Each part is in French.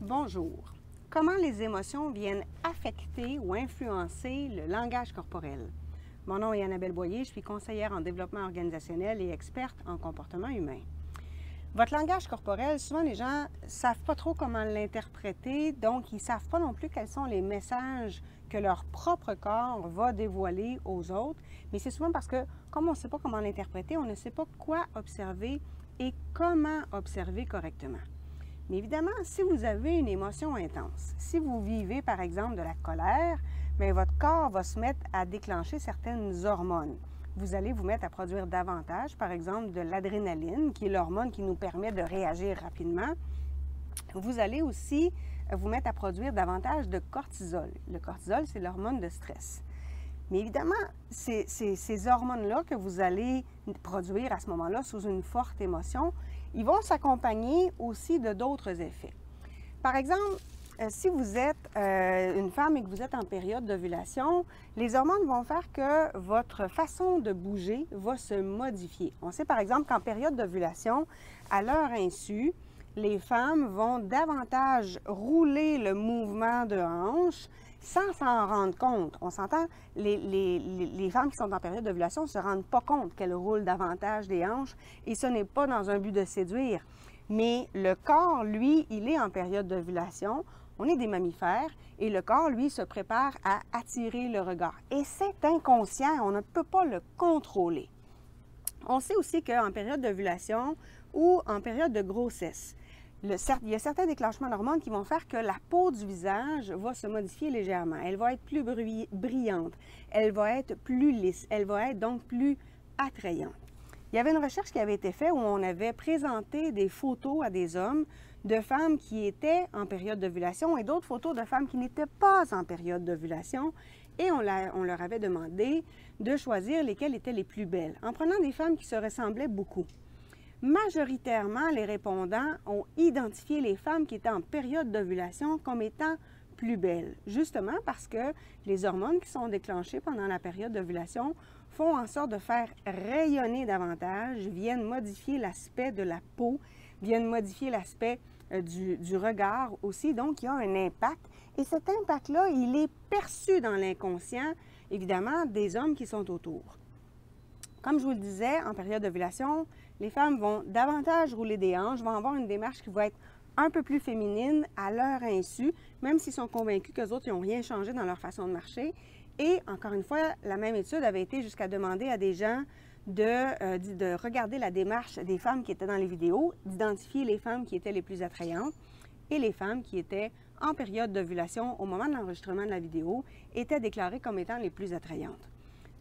Bonjour. Comment les émotions viennent affecter ou influencer le langage corporel? Mon nom est Annabelle Boyer, je suis conseillère en développement organisationnel et experte en comportement humain. Votre langage corporel, souvent les gens ne savent pas trop comment l'interpréter, donc ils ne savent pas non plus quels sont les messages que leur propre corps va dévoiler aux autres. Mais c'est souvent parce que, comme on ne sait pas comment l'interpréter, on ne sait pas quoi observer et comment observer correctement. Mais évidemment, si vous avez une émotion intense, si vous vivez par exemple de la colère, bien, votre corps va se mettre à déclencher certaines hormones. Vous allez vous mettre à produire davantage, par exemple, de l'adrénaline, qui est l'hormone qui nous permet de réagir rapidement. Vous allez aussi vous mettre à produire davantage de cortisol. Le cortisol, c'est l'hormone de stress. Mais évidemment, ces hormones-là que vous allez produire à ce moment-là sous une forte émotion, ils vont s'accompagner aussi de d'autres effets. Par exemple, si vous êtes une femme et que vous êtes en période d'ovulation, les hormones vont faire que votre façon de bouger va se modifier. On sait par exemple qu'en période d'ovulation, à leur insu, les femmes vont davantage rouler le mouvement de hanche sans s'en rendre compte. On s'entend, les femmes qui sont en période d'ovulation ne se rendent pas compte qu'elles roulent davantage des hanches et ce n'est pas dans un but de séduire. Mais le corps, lui, il est en période d'ovulation. On est des mammifères et le corps, lui, se prépare à attirer le regard. Et c'est inconscient, on ne peut pas le contrôler. On sait aussi qu'en période d'ovulation ou en période de grossesse, il y a certains déclenchements d'hormones qui vont faire que la peau du visage va se modifier légèrement. Elle va être plus brillante, elle va être plus lisse, elle va être donc plus attrayante. Il y avait une recherche qui avait été faite où on avait présenté des photos à des hommes de femmes qui étaient en période d'ovulation et d'autres photos de femmes qui n'étaient pas en période d'ovulation. Et on leur avait demandé de choisir lesquelles étaient les plus belles, en prenant des femmes qui se ressemblaient beaucoup. Majoritairement, les répondants ont identifié les femmes qui étaient en période d'ovulation comme étant plus belles, justement parce que les hormones qui sont déclenchées pendant la période d'ovulation font en sorte de faire rayonner davantage, viennent modifier l'aspect de la peau, viennent modifier l'aspect du regard aussi. Donc, il y a un impact. Et cet impact-là, il est perçu dans l'inconscient, évidemment, des hommes qui sont autour. Comme je vous le disais, en période d'ovulation, les femmes vont davantage rouler des hanches, vont avoir une démarche qui va être un peu plus féminine à leur insu, même s'ils sont convaincus qu'eux autres n'ont rien changé dans leur façon de marcher. Et encore une fois, la même étude avait été jusqu'à demander à des gens de regarder la démarche des femmes qui étaient dans les vidéos, d'identifier les femmes qui étaient les plus attrayantes et les femmes qui étaient en période d'ovulation au moment de l'enregistrement de la vidéo étaient déclarées comme étant les plus attrayantes.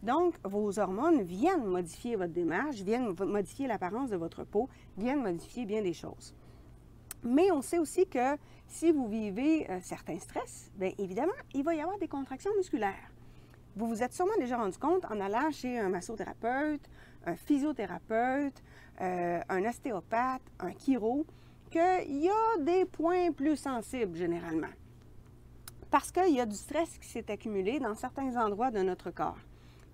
Donc, vos hormones viennent modifier votre démarche, viennent modifier l'apparence de votre peau, viennent modifier bien des choses. Mais on sait aussi que si vous vivez certains stress, bien évidemment, il va y avoir des contractions musculaires. Vous vous êtes sûrement déjà rendu compte en allant chez un massothérapeute, un physiothérapeute, un ostéopathe, un chiro, qu'il y a des points plus sensibles généralement. Parce qu'il y a du stress qui s'est accumulé dans certains endroits de notre corps.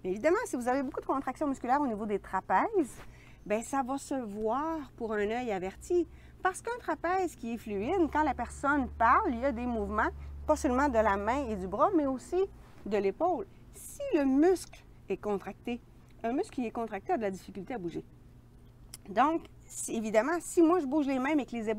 Mais évidemment, si vous avez beaucoup de contractions musculaires au niveau des trapèzes, bien, ça va se voir pour un œil averti. Parce qu'un trapèze qui est fluide, quand la personne parle, il y a des mouvements, pas seulement de la main et du bras, mais aussi de l'épaule. Si le muscle est contracté, un muscle qui est contracté a de la difficulté à bouger. Donc, évidemment, si moi je bouge les mains mais que les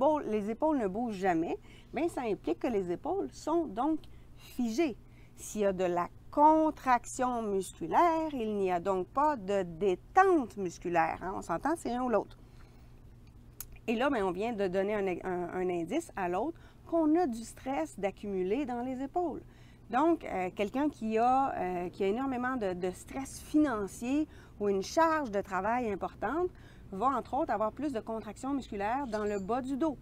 épaules ne bougent jamais, bien, ça implique que les épaules sont donc figées. S'il y a de la contraction musculaire, il n'y a donc pas de détente musculaire. Hein? On s'entend, c'est un ou l'autre. Et là, bien, on vient de donner un indice à l'autre qu'on a du stress d'accumuler dans les épaules. Donc, quelqu'un qui a énormément de stress financier ou une charge de travail importante va, entre autres, avoir plus de contractions musculaires dans le bas du dos.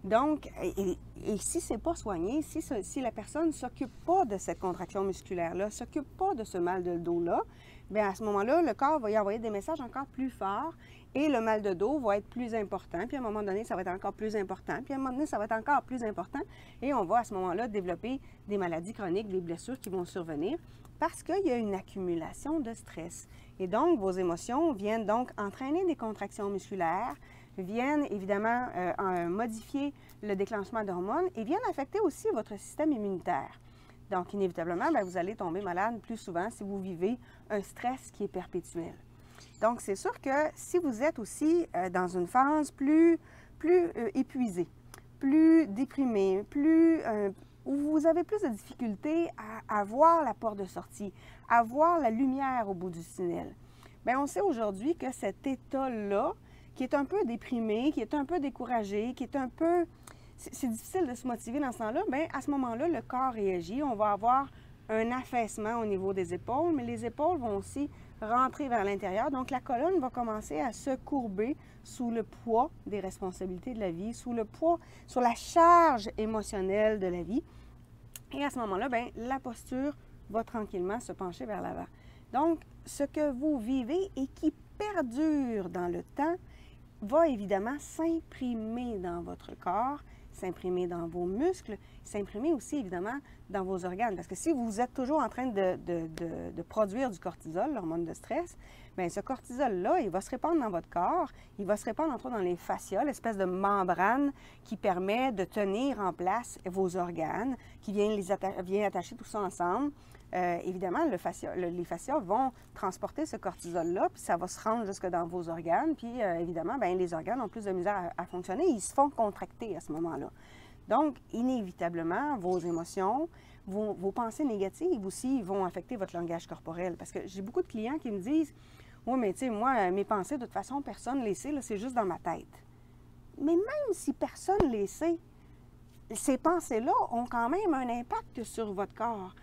Donc, et si ce n'est pas soigné, si la personne ne s'occupe pas de cette contraction musculaire-là, ne s'occupe pas de ce mal de dos-là, bien à ce moment-là, le corps va y envoyer des messages encore plus forts et le mal de dos va être plus important. Puis à un moment donné, ça va être encore plus important. Puis à un moment donné, ça va être encore plus important. Et on va à ce moment-là développer des maladies chroniques, des blessures qui vont survenir parce qu'il y a une accumulation de stress. Et donc, vos émotions viennent donc entraîner des contractions musculaires, viennent évidemment modifier le déclenchement d'hormones et viennent affecter aussi votre système immunitaire. Donc, inévitablement, bien, vous allez tomber malade plus souvent si vous vivez un stress qui est perpétuel. Donc, c'est sûr que si vous êtes aussi dans une phase plus épuisée, plus déprimée, où vous avez plus de difficultés à voir la porte de sortie, à voir la lumière au bout du tunnel, bien, on sait aujourd'hui que cet état-là, qui est un peu déprimé, qui est un peu découragé, qui est un peu... C'est difficile de se motiver dans ce temps-là, bien, à ce moment-là, le corps réagit. On va avoir un affaissement au niveau des épaules, mais les épaules vont aussi rentrer vers l'intérieur. Donc, la colonne va commencer à se courber sous le poids des responsabilités de la vie, sous le poids, sur la charge émotionnelle de la vie. Et à ce moment-là, bien, la posture va tranquillement se pencher vers l'avant. Donc, ce que vous vivez et qui perdure dans le temps va évidemment s'imprimer dans votre corps, s'imprimer dans vos muscles, s'imprimer aussi évidemment dans vos organes. Parce que si vous êtes toujours en train de produire du cortisol, l'hormone de stress, bien ce cortisol-là, il va se répandre dans votre corps, il va se répandre entre autres dans les fascias, l'espèce de membrane qui permet de tenir en place vos organes, qui vient attacher tout ça ensemble. Évidemment, les fascias vont transporter ce cortisol-là, puis ça va se rendre jusque dans vos organes, puis évidemment, bien, les organes ont plus de misère à fonctionner, ils se font contracter à ce moment-là. Donc, inévitablement, vos émotions, vos pensées négatives aussi vont affecter votre langage corporel. Parce que j'ai beaucoup de clients qui me disent « Oui, mais tu sais, moi, mes pensées, de toute façon, personne ne les sait, c'est juste dans ma tête. » Mais même si personne ne les sait, ces pensées-là ont quand même un impact sur votre corps.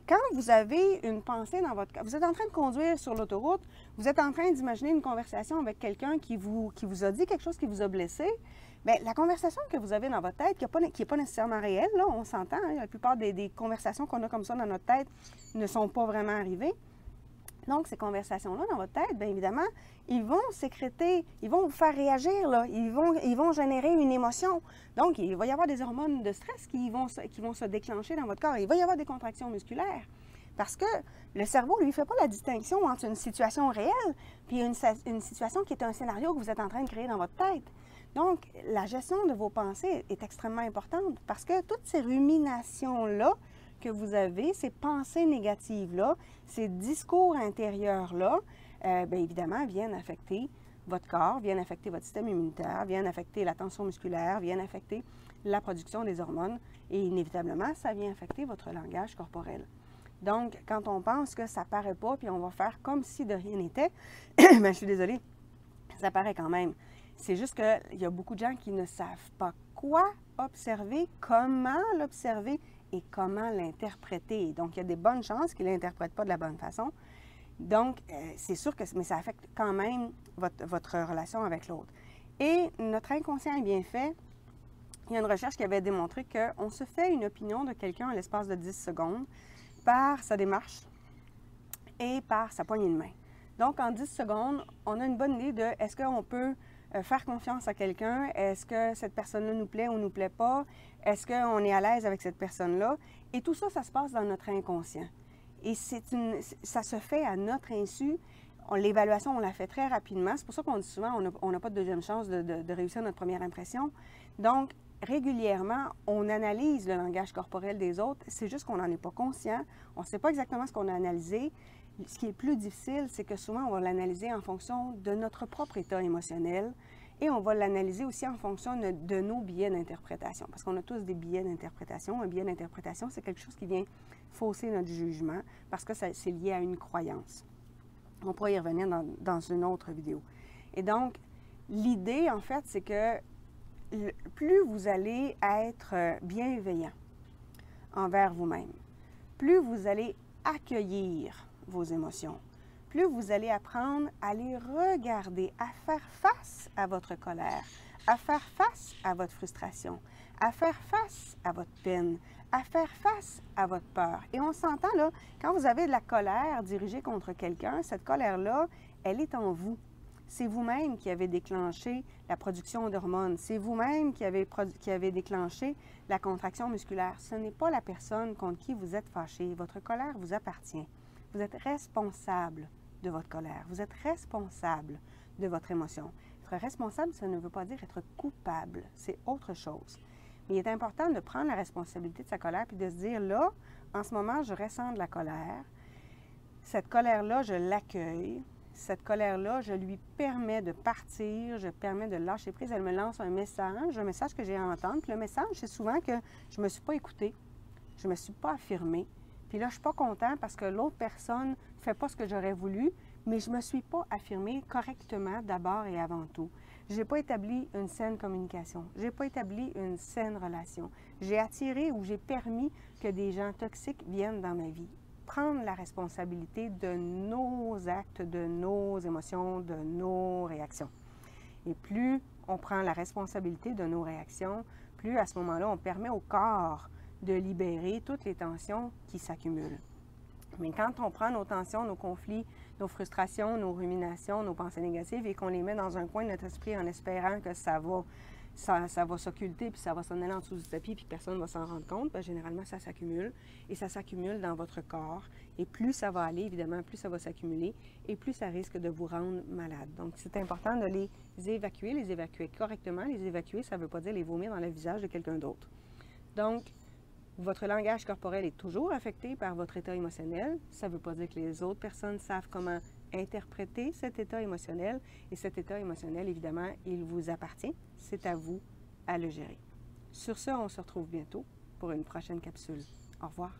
Quand vous avez une pensée dans votre corps, vous êtes en train de conduire sur l'autoroute, vous êtes en train d'imaginer une conversation avec quelqu'un qui vous a dit quelque chose qui vous a blessé, bien, la conversation que vous avez dans votre tête, qui n'est pas nécessairement réelle, là, on s'entend, hein, la plupart des conversations qu'on a comme ça dans notre tête ne sont pas vraiment arrivées. Donc, ces conversations-là dans votre tête, bien évidemment, ils vont sécréter, ils vont vous faire réagir, là, ils vont générer une émotion. Donc, il va y avoir des hormones de stress qui vont se déclencher dans votre corps. Il va y avoir des contractions musculaires. Parce que le cerveau, lui, ne fait pas la distinction entre une situation réelle puis une situation qui est un scénario que vous êtes en train de créer dans votre tête. Donc, la gestion de vos pensées est extrêmement importante parce que toutes ces ruminations-là que vous avez, ces pensées négatives-là, ces discours intérieurs-là, bien évidemment, viennent affecter votre corps, viennent affecter votre système immunitaire, viennent affecter la tension musculaire, viennent affecter la production des hormones et inévitablement, ça vient affecter votre langage corporel. Donc, quand on pense que ça ne paraît pas, puis on va faire comme si de rien n'était, bien, je suis désolée, ça paraît quand même. C'est juste qu'il y a beaucoup de gens qui ne savent pas quoi observer, comment l'observer et comment l'interpréter. Donc, il y a des bonnes chances qu'ils ne l'interprètent pas de la bonne façon. Donc, c'est sûr que mais ça affecte quand même votre relation avec l'autre. Et notre inconscient est bien fait. Il y a une recherche qui avait démontré qu'on se fait une opinion de quelqu'un à l'espace de 10 secondes par sa démarche et par sa poignée de main. Donc, en 10 secondes, on a une bonne idée de est-ce qu'on peut faire confiance à quelqu'un, est-ce que cette personne-là nous plaît ou nous plaît pas, est-ce qu'on est à l'aise avec cette personne-là. Et tout ça, ça se passe dans notre inconscient. Et ça se fait à notre insu. L'évaluation, on la fait très rapidement. C'est pour ça qu'on dit souvent on n'a pas de deuxième chance de réussir notre première impression. Donc, régulièrement, on analyse le langage corporel des autres. C'est juste qu'on n'en est pas conscient. On ne sait pas exactement ce qu'on a analysé. Ce qui est plus difficile, c'est que souvent, on va l'analyser en fonction de notre propre état émotionnel et on va l'analyser aussi en fonction de nos biais d'interprétation. Parce qu'on a tous des biais d'interprétation. Un biais d'interprétation, c'est quelque chose qui vient fausser notre jugement parce que c'est lié à une croyance. On pourra y revenir dans une autre vidéo. Et donc, l'idée, en fait, c'est que plus vous allez être bienveillant envers vous-même, plus vous allez accueillir vos émotions, plus vous allez apprendre à les regarder, à faire face à votre colère, à faire face à votre frustration, à faire face à votre peine, à faire face à votre peur. Et on s'entend là, quand vous avez de la colère dirigée contre quelqu'un, cette colère-là, elle est en vous. C'est vous-même qui avez déclenché la production d'hormones. C'est vous-même qui avez déclenché la contraction musculaire. Ce n'est pas la personne contre qui vous êtes fâché. Votre colère vous appartient. Vous êtes responsable de votre colère. Vous êtes responsable de votre émotion. Être Être responsable, ça ne veut pas dire être coupable. C'est autre chose. Mais il est important de prendre la responsabilité de sa colère puis de se dire, là, en ce moment, je ressens de la colère. Cette colère-là, je l'accueille. Cette colère-là, je lui permets de partir, je permets de lâcher prise. Elle me lance un message que j'ai à entendre. Puis le message, c'est souvent que je ne me suis pas écoutée, je ne me suis pas affirmée. Puis là, je ne suis pas content parce que l'autre personne ne fait pas ce que j'aurais voulu, mais je ne me suis pas affirmée correctement d'abord et avant tout. Je n'ai pas établi une saine communication. Je n'ai pas établi une saine relation. J'ai attiré ou j'ai permis que des gens toxiques viennent dans ma vie. Prendre la responsabilité de nos actes, de nos émotions, de nos réactions. Et plus on prend la responsabilité de nos réactions, plus à ce moment-là, on permet au corps de libérer toutes les tensions qui s'accumulent. Mais quand on prend nos tensions, nos conflits, nos frustrations, nos ruminations, nos pensées négatives et qu'on les met dans un coin de notre esprit en espérant que ça va s'occulter puis ça va s'en aller en dessous du tapis puis que personne ne va s'en rendre compte, bien, généralement, ça s'accumule et ça s'accumule dans votre corps. Et plus ça va aller, évidemment, plus ça va s'accumuler et plus ça risque de vous rendre malade. Donc, c'est important de les évacuer correctement. Les évacuer, ça ne veut pas dire les vomir dans le visage de quelqu'un d'autre. Donc, votre langage corporel est toujours affecté par votre état émotionnel. Ça ne veut pas dire que les autres personnes savent comment interpréter cet état émotionnel. Et cet état émotionnel, évidemment, il vous appartient. C'est à vous à le gérer. Sur ce, on se retrouve bientôt pour une prochaine capsule. Au revoir.